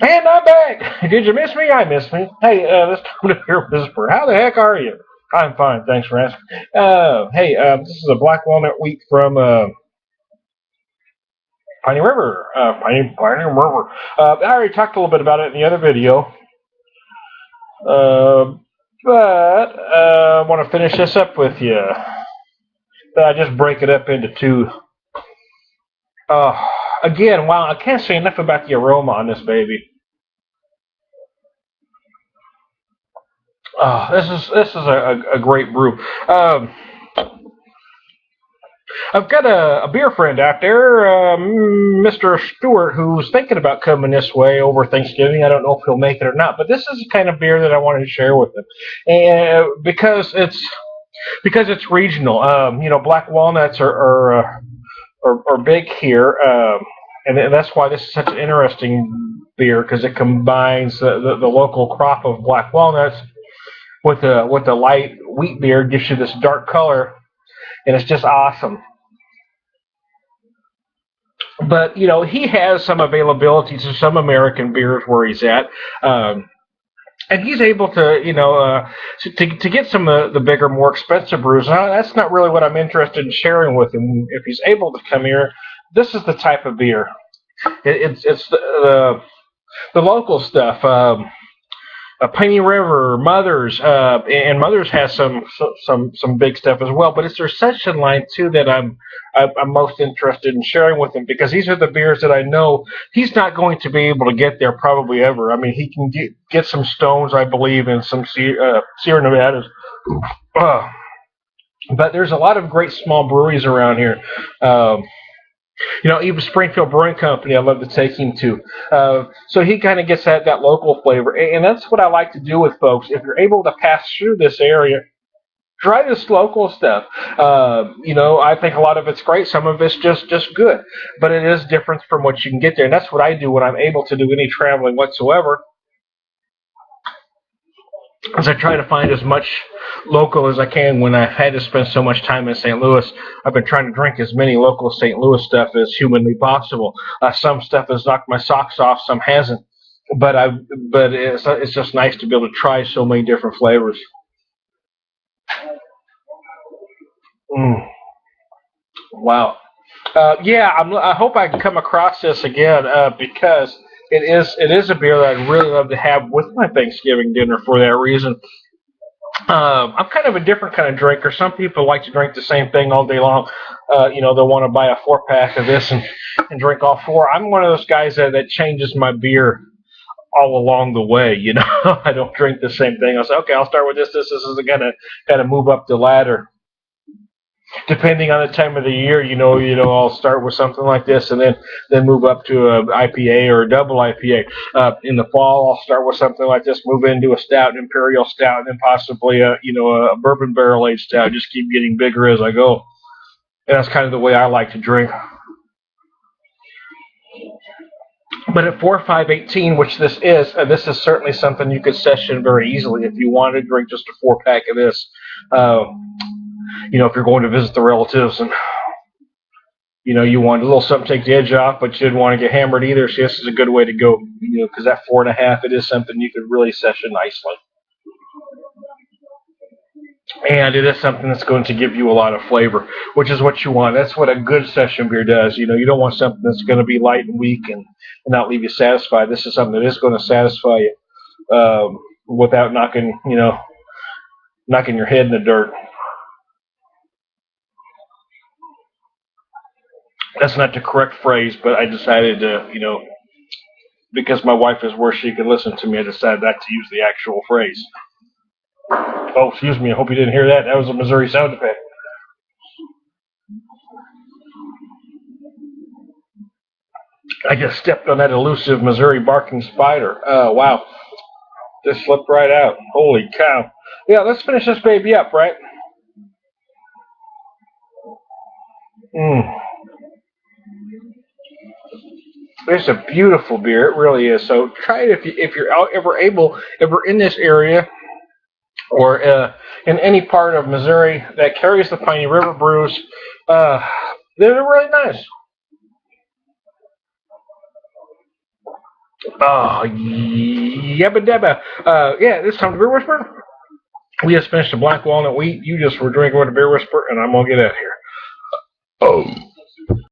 And I'm back. Did you miss me? I missed me. Hey, this time to hear whisper. How the heck are you? I'm fine. Thanks for asking. Hey, this is a black walnut wheat from Piney River. Piney River. I already talked a little bit about it in the other video. Uh, but I want to finish this up with you. I just break it up into two. Uh, Again, wow, I can't say enough about the aroma on this baby. This is a great brew. I've got a beer friend out there, Mr. Stewart, who's thinking about coming this way over Thanksgiving. I don't know if he'll make it or not, but this is the kind of beer that I wanted to share with him, and because it's regional. Black walnuts are big here, and that's why this is such an interesting beer because it combines the local crop of black walnuts with the light wheat beer, gives you this dark color, and it's just awesome. But he has some availability to some American beers where he's at, and he's able to to get some of the bigger, more expensive brews. Now, that's not really what I'm interested in sharing with him. If he's able to come here, this is the type of beer. It's the local stuff. Piney River, Mothers, and Mothers has some big stuff as well. But it's their session line too that I'm most interested in sharing with him because these are the beers that I know he's not going to be able to get there probably ever. I mean, he can get some Stones, I believe, and some Sierra Nevadas. Uh, but there's a lot of great small breweries around here. Even Springfield Brewing Company, I love to take him to. So he kind of gets that local flavor, and that's what I like to do with folks. If you're able to pass through this area, try this local stuff. I think a lot of it's great. Some of it's just good, but it is different from what you can get there, and that's what I do when I'm able to do any traveling whatsoever. As I try to find as much local as I can when I've had to spend so much time in St. Louis. I've been trying to drink as many local St. Louis stuff as humanly possible. Some stuff has knocked my socks off, some hasn't. But I, but it's just nice to be able to try so many different flavors. Mm, wow. Yeah, I hope I can come across this again because it is a beer that I'd really love to have with my Thanksgiving dinner for that reason. I'm kind of a different kind of drinker. Some people like to drink the same thing all day long. They'll want to buy a 4 pack of this and drink all four. I'm one of those guys that changes my beer all along the way. I don't drink the same thing. I'll say, okay, I'll start with this. This is gonna move up the ladder depending on the time of the year, I'll start with something like this and then move up to a IPA or a double IPA. In the fall, I'll start with something like this, move into a stout, an imperial stout, and then possibly a bourbon barrel aged stout. Just keep getting bigger as I go. And that's kind of the way I like to drink. But at 4, 5, 18, which this is certainly something you could session very easily if you wanted to drink just a 4 pack of this. Uh, if you're going to visit the relatives and you want a little something to take the edge off, but you didn't want to get hammered either. So this is a good way to go, because that 4.5, it is something you could really session nicely. And it is something that's going to give you a lot of flavor, which is what you want. That's what a good session beer does. You don't want something that's going to be light and weak and not leave you satisfied. This is something that is going to satisfy you without knocking your head in the dirt. That's not the correct phrase, but I decided to, because my wife is where she could listen to me, I decided not to use the actual phrase. Oh, excuse me. I hope you didn't hear that. That was a Missouri sound effect. I just stepped on that elusive Missouri barking spider. Oh, wow. Just slipped right out. Holy cow. Yeah, let's finish this baby up, right? Mm. It's a beautiful beer. It really is. So try it if you're out, ever in this area or in any part of Missouri that carries the Piney River brews. Uh, they're really nice. Oh, yabba dabba. Yeah, this time the Beer Whisperer. We just finished the Black Walnut Wheat. You just were drinking with the Beer Whisperer, and I'm going to get out of here. Oh.